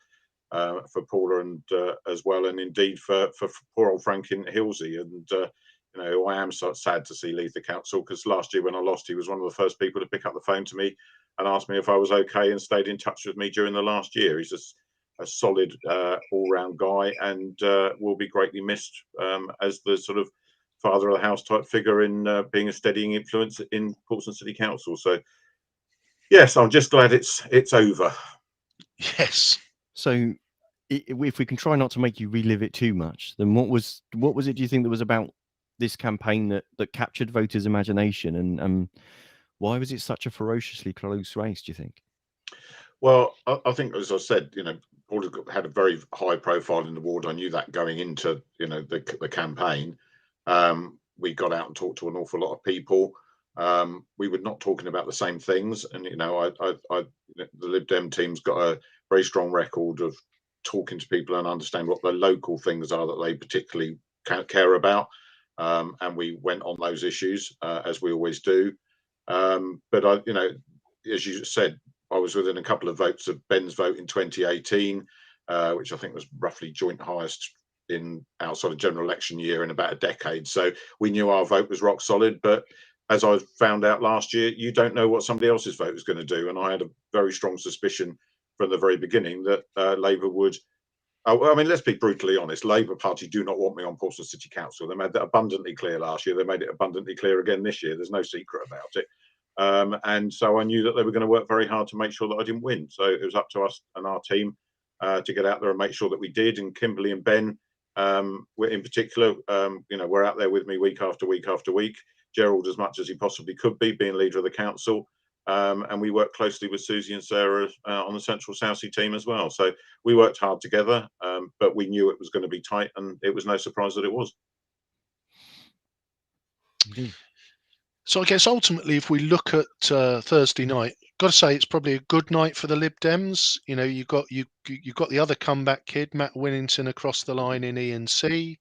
Paula and as well, and indeed for poor old Frank in Hilsea. And I am so sad to see leave the council, because last year when I lost, he was one of the first people to pick up the phone to me and ask me if I was okay, and stayed in touch with me during the last year. He's just a solid all-round guy, and will be greatly missed as the sort of father of the house type figure in being a steadying influence in Portsmouth City Council. So yes, I'm just glad it's over. Yes. So if we can try not to make you relive it too much, then what was it, do you think, that was about this campaign that captured voters' imagination, and why was it such a ferociously close race, do you think? Well, I think, as I said, Paul had a very high profile in the ward. I knew that going into the campaign. We got out and talked to an awful lot of people. We were not talking about the same things, and the Lib Dem team's got a very strong record of talking to people and understand what the local things are that they particularly care about, and we went on those issues as we always do. But as you said, I was within a couple of votes of Ben's vote in 2018, which I think was roughly joint highest in outside of general election year in about a decade. So we knew our vote was rock solid. But as I found out last year, you don't know what somebody else's vote is going to do. And I had a very strong suspicion from the very beginning that Labour would. I mean, let's be brutally honest. Labour Party do not want me on Portsmouth City Council. They made that abundantly clear last year. They made it abundantly clear again this year. There's no secret about it. And so I knew that they were going to work very hard to make sure that I didn't win. So it was up to us and our team to get out there and make sure that we did. And Kimberly and Ben, in particular, were out there with me week after week after week. Gerald, as much as he possibly could be, being leader of the council. And we worked closely with Susie and Sarah on the Central Southsea team as well. So we worked hard together, but we knew it was going to be tight, and it was no surprise that it was. Indeed. So I guess ultimately, if we look at Thursday night, got to say it's probably a good night for the Lib Dems. You got the other comeback kid, Matt Winnington, across the line in E&C.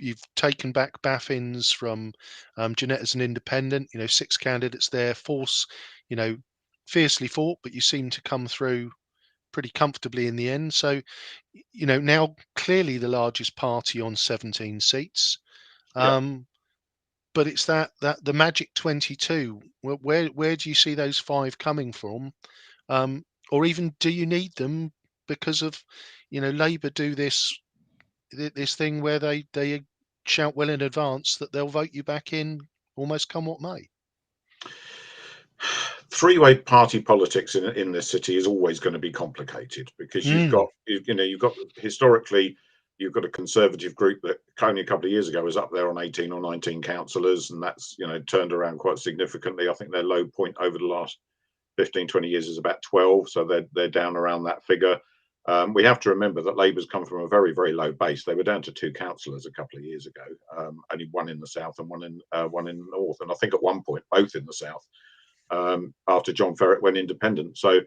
You've taken back Baffins from Jeanette as an independent. 6 candidates there, force, fiercely fought, but you seem to come through pretty comfortably in the end. So, now clearly the largest party on 17 seats. But it's that the magic 22. Where do you see those 5 coming from, or even do you need them? Because of Labour do this thing where they shout well in advance that they'll vote you back in almost come what may. Three-way party politics in this city is always going to be complicated, because you've got historically you've got a Conservative group that only a couple of years ago was up there on 18 or 19 councillors, and that's turned around quite significantly. I think their low point over the last 15-20 years is about 12, so they're down around that figure. We have to remember that Labour's come from a very, very low base. They were down to 2 councillors a couple of years ago, only one in the south and one in the north, and I think at one point both in the south, after John Ferret went independent. So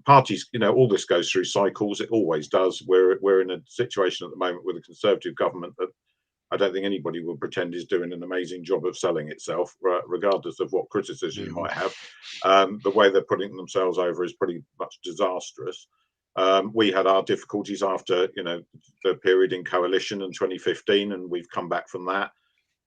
parties, all this goes through cycles. It always does. We're in a situation at the moment with a Conservative government that I don't think anybody will pretend is doing an amazing job of selling itself, regardless of what criticism you might have. The way they're putting themselves over is pretty much disastrous. We had our difficulties after the period in coalition in 2015, and we've come back from that.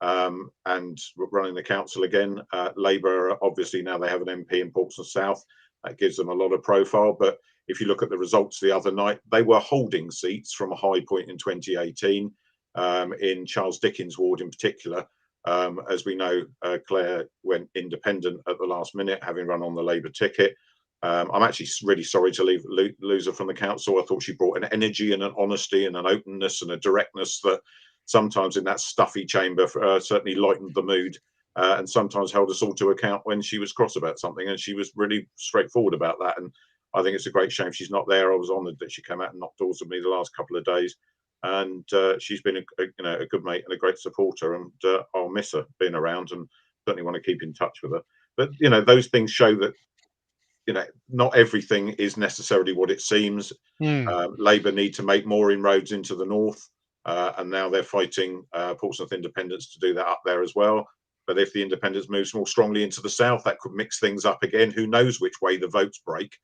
And running the council again. Labour, obviously, now they have an MP in Portsmouth South. That gives them a lot of profile. But if you look at the results the other night, they were holding seats from a high point in 2018, in Charlies Dickens ward in particular. As we know, Claire went independent at the last minute, having run on the Labour ticket. I'm actually really sorry to lose her from the council. I thought she brought an energy and an honesty and an openness and a directness that sometimes in that stuffy chamber certainly lightened the mood, and sometimes held us all to account when she was cross about something, and she was really straightforward about that. And I think it's a great shame she's not there. I was honoured that she came out and knocked doors with me the last couple of days, and she's been a good mate and a great supporter, and I'll miss her being around, and certainly want to keep in touch with her. But those things show that not everything is necessarily what it seems. Labour need to make more inroads into the north, and now they're fighting Portsmouth Independents to do that up there as well. But if the Independents moves more strongly into the south, that could mix things up again. Who knows which way the votes break?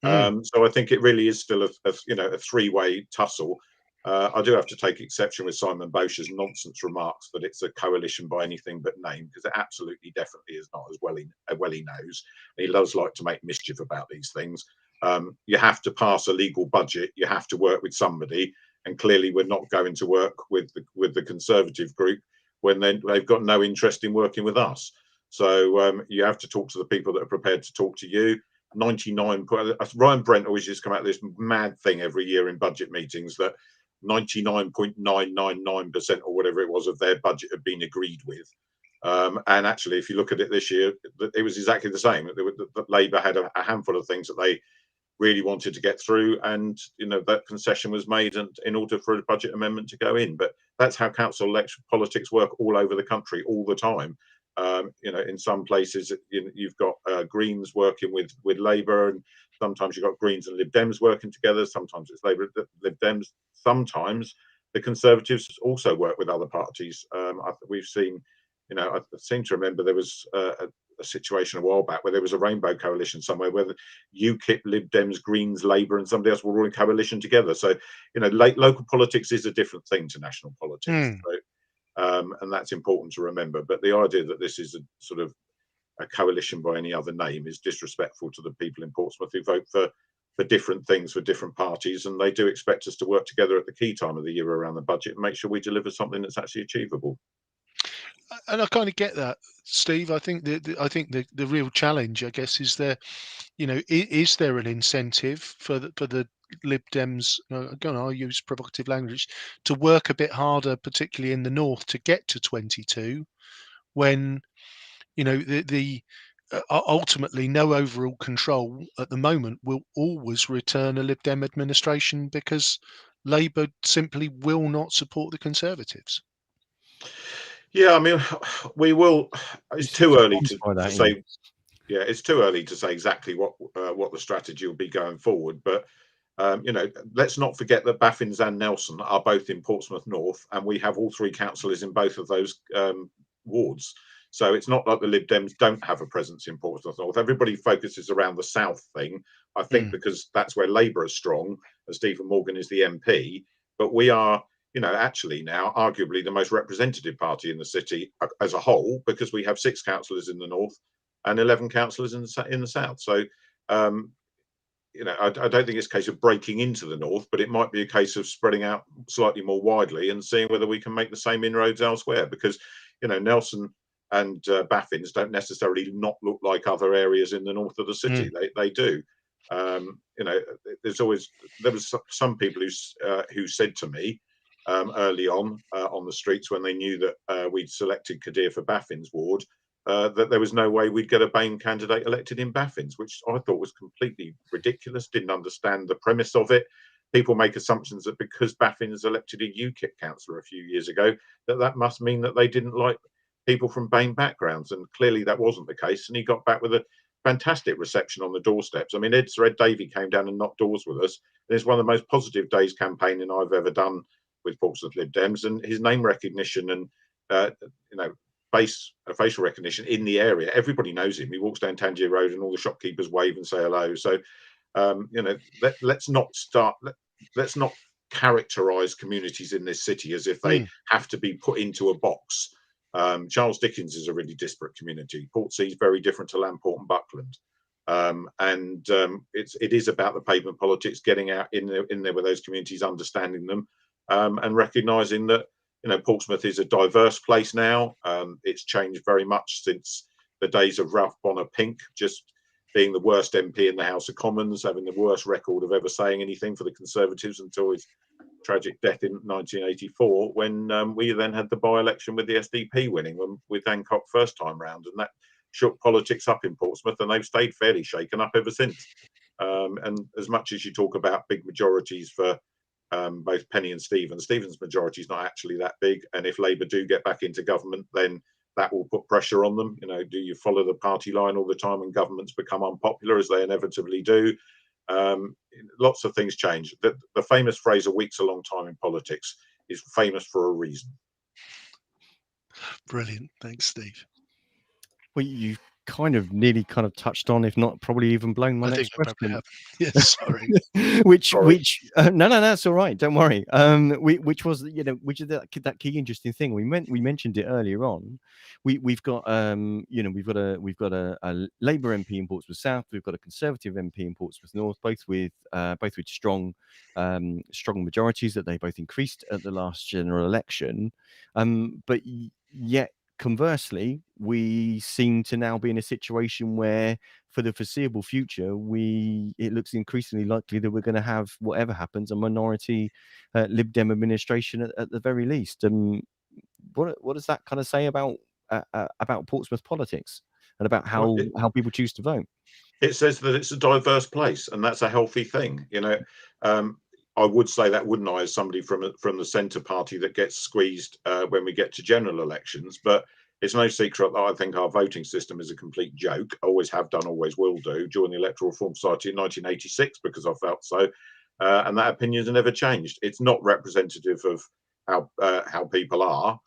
So I think it really is still a three-way tussle. I do have to take exception with Simon Bosher's nonsense remarks that it's a coalition by anything but name, because it absolutely definitely is not, as well he knows. He does like to make mischief about these things. You have to pass a legal budget. You have to work with somebody, and clearly we're not going to work with the Conservative group when they've got no interest in working with us. So you have to talk to the people that are prepared to talk to you. 99. Ryan Brent always used to come out with this mad thing every year in budget meetings that 99.999% or whatever it was of their budget had been agreed with. And actually, if you look at it this year, it was exactly the same. That Labour had a handful of things that they really wanted to get through, and that concession was made in order for a budget amendment to go in. But that's how council election politics work all over the country all the time. In some places you've got Greens working with Labour, and sometimes you've got Greens and Lib Dems working together. Sometimes it's Labour, Lib Dems. Sometimes the Conservatives also work with other parties. We've seen, I seem to remember there was a situation a while back where there was a rainbow coalition somewhere where the UKIP, Lib Dems, Greens, Labour, and somebody else were all in coalition together. So local politics is a different thing to national politics. So, and that's important to remember. But the idea that this is a sort of a coalition by any other name is disrespectful to the people in Portsmouth who vote for different things for different parties, and they do expect us to work together at the key time of the year around the budget and make sure we deliver something that's actually achievable. And I kind of get that, Steve. I think the real challenge, I guess, is there. Is there an incentive for the Lib Dems? Again, I'll use provocative language, to work a bit harder, particularly in the north, to get to 22, when ultimately no overall control at the moment will always return a Lib Dem administration, because Labour simply will not support the Conservatives. Yeah, I mean, we will. It's too early to say. Yeah, it's too early to say exactly what the strategy will be going forward. But let's not forget that Baffins and Nelson are both in Portsmouth North, and we have all three councillors in both of those wards. So it's not like the Lib Dems don't have a presence in Portsmouth North. Everybody focuses around the south thing, I think, because that's where Labour is strong, and Stephen Morgan is the MP. But we are, actually now arguably the most representative party in the city as a whole, because we have 6 councillors in the north and 11 councillors in the south. So, I don't think it's a case of breaking into the north, but it might be a case of spreading out slightly more widely and seeing whether we can make the same inroads elsewhere. Because, Nelson and Baffins don't necessarily not look like other areas in the north of the city. They do. There was some people who said to me early on the streets, when they knew that we'd selected Kadir for Baffin's ward, that there was no way we'd get a BAME candidate elected in Baffins, which I thought was completely ridiculous. Didn't understand the premise of it. People make assumptions that because Baffins elected a UKIP councillor a few years ago, that must mean that they didn't like people from BAME backgrounds, and clearly that wasn't the case. And he got back with a fantastic reception on the doorsteps. I mean, Ed Davey came down and knocked doors with us. And it's one of the most positive days campaigning I've ever done with Portsmouth Lib Dems, and his name recognition and facial recognition in the area. Everybody knows him. He walks down Tangier Road and all the shopkeepers wave and say hello. So, let's not characterize communities in this city as if they have to be put into a box. Charlies Dickens is a really disparate community. Portsea is very different to Lamport and Buckland. It is about the pavement politics, getting out in there with those communities, understanding them, and recognising that Portsmouth is a diverse place now. It's changed very much since the days of Ralph Bonner Pink just being the worst MP in the House of Commons, having the worst record of ever saying anything for the Conservatives until his tragic death in 1984, when we then had the by-election with the SDP winning with Hancock first time round, and that shook politics up in Portsmouth, and they've stayed fairly shaken up ever since. And as much as you talk about big majorities for both Penny and Stephen's majority is not actually that big, and if Labour do get back into government, then that will put pressure on them. Do you follow the party line all the time when governments become unpopular, as they inevitably do? Lots of things change. The famous phrase, "a week's a long time in politics," is famous for a reason. Brilliant. Thanks, Steve. Well, you nearly touched on, if not probably even blown my I next think I probably question. have. Yes, sorry. which Sorry. no, that's all right, don't worry. Which was which is that key interesting thing we mentioned it earlier on. We've got we've got a Labour MP in Portsmouth South, we've got a Conservative MP in Portsmouth North, both with strong majorities that they both increased at the last general election, but yet conversely, we seem to now be in a situation where, for the foreseeable future, it looks increasingly likely that we're going to have, whatever happens, a minority Lib Dem administration at the very least. And what does that say about Portsmouth politics and about how people choose to vote? It says that it's a diverse place, and that's a healthy thing. I would say that, wouldn't I, as somebody from the centre party that gets squeezed when we get to general elections. But it's no secret that I think our voting system is a complete joke. Always have done, always will do. Joined the Electoral Reform Society in 1986 because I felt so, and that opinion has never changed. It's not representative of how people are.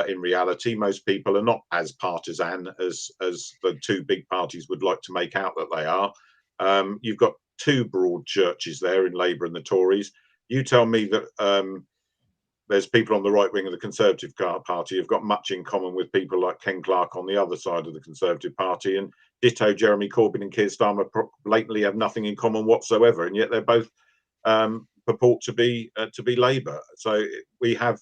In reality, most people are not as partisan as the two big parties would like to make out that they are. You've got two broad churches there in Labour and the Tories. You tell me that there's people on the right wing of the Conservative Party who've got much in common with people like Ken Clarke on the other side of the Conservative Party, and ditto Jeremy Corbyn and Keir Starmer blatantly have nothing in common whatsoever, and yet they're both purport to be Labour. So we have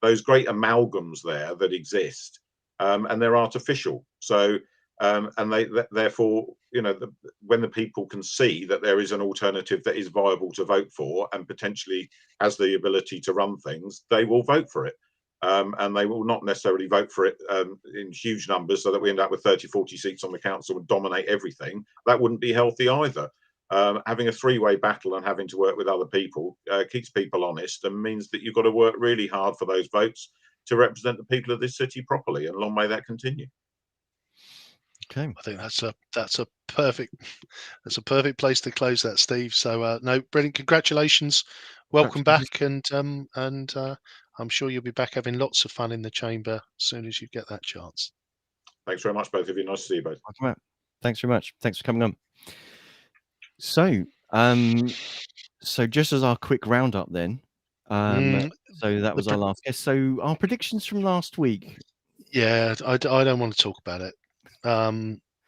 those great amalgams there that exist, and they're artificial. So and they therefore, when the people can see that there is an alternative that is viable to vote for and potentially has the ability to run things, they will vote for it. And they will not necessarily vote for it in huge numbers so that we end up with 30, 40 seats on the council and dominate everything. That wouldn't be healthy either. Having a three-way battle and having to work with other people keeps people honest and means that you've got to work really hard for those votes to represent the people of this city properly, and long may that continue. Okay, I think that's a perfect place to close that, Steve. So no, brilliant, congratulations, welcome back, and I'm sure you'll be back having lots of fun in the chamber as soon as you get that chance. Thanks very much, both of you. Nice to see you both. Thanks very much. Thanks for coming on. So just as our quick roundup then, so that was our last guest. So our predictions from last week. Yeah, I don't want to talk about it.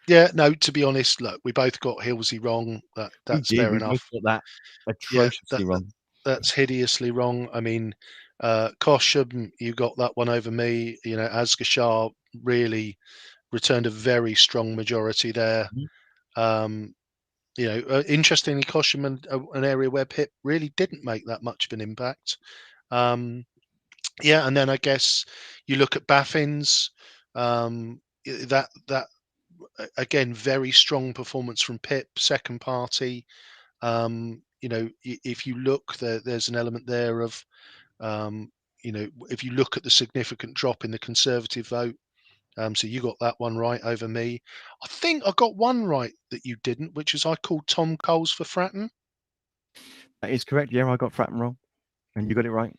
Yeah, no, to be honest, look, we both got Hilsea wrong. That's fair enough. We both got that atrociously wrong. That's hideously wrong. I mean, Cosham, you got that one over me. Asgashar really returned a very strong majority there. Interestingly, Cosham, an area where Pitt really didn't make that much of an impact. And then I guess you look at Baffins. That again, very strong performance from Pitt, second party. If you look, there's an element there of, if you look at the significant drop in the Conservative vote. So you got that one right over me. I think I got one right that you didn't, which is I called Tom Coles for Fratton. That is correct. Yeah, I got Fratton wrong, and you got it right.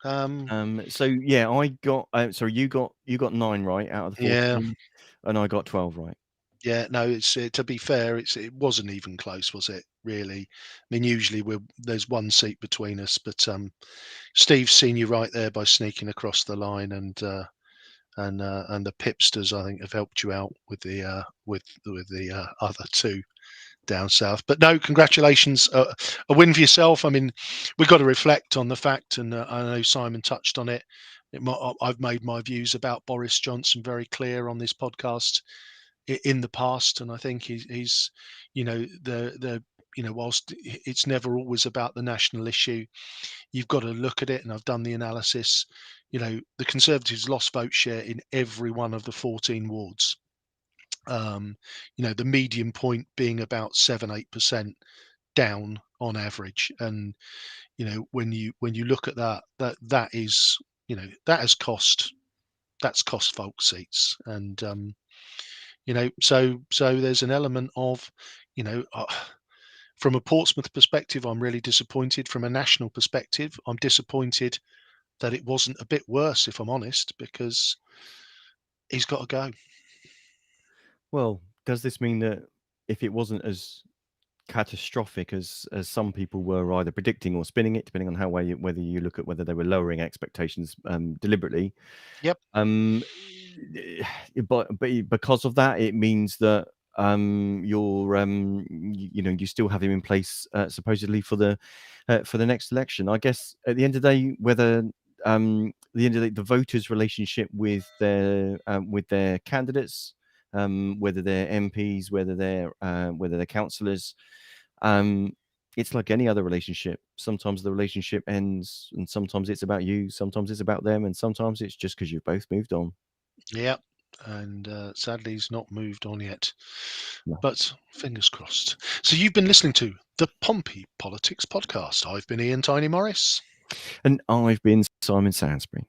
So yeah, I got. Sorry, you got 9 right out of the 14, and I got 12 right. Yeah, no, it's to be fair, it wasn't even close, was it? Really? I mean, usually there's one seat between us, but Steve's seen you right there by sneaking across the line, and the Pipsters, I think, have helped you out with the other two down south. But no, congratulations, a win for yourself. I mean, we've got to reflect on the fact, and I know Simon touched on it. I've made my views about Boris Johnson very clear on this podcast in the past, and I think he's whilst it's never always about the national issue, you've got to look at it, and I've done the analysis. The Conservatives lost vote share in every one of the 14 wards. The median point being about 7-8% down on average, and when you look at that is that has cost that's cost folk seats. And you know, so there's an element of, you know, from a Portsmouth perspective, I'm really disappointed. From a national perspective, I'm disappointed that it wasn't a bit worse, if I'm honest, because he's got to go. Well, does this mean that if it wasn't as catastrophic as some people were either predicting or spinning it, depending on how whether you look at whether they were lowering expectations deliberately? Yep. But because of that, it means that you're you know, you still have him in place supposedly for the next election. I guess at the end of the day, whether the voters' relationship with their candidates, whether they're MPs, whether they're councillors, it's like any other relationship. Sometimes the relationship ends, and sometimes it's about you, sometimes it's about them, and sometimes it's just because you've both moved on. Yeah, and sadly he's not moved on yet. No. But fingers crossed. So you've been listening to the Pompey Politics Podcast. I've been Ian Tiny Morris. And I've been Simon Sansbury.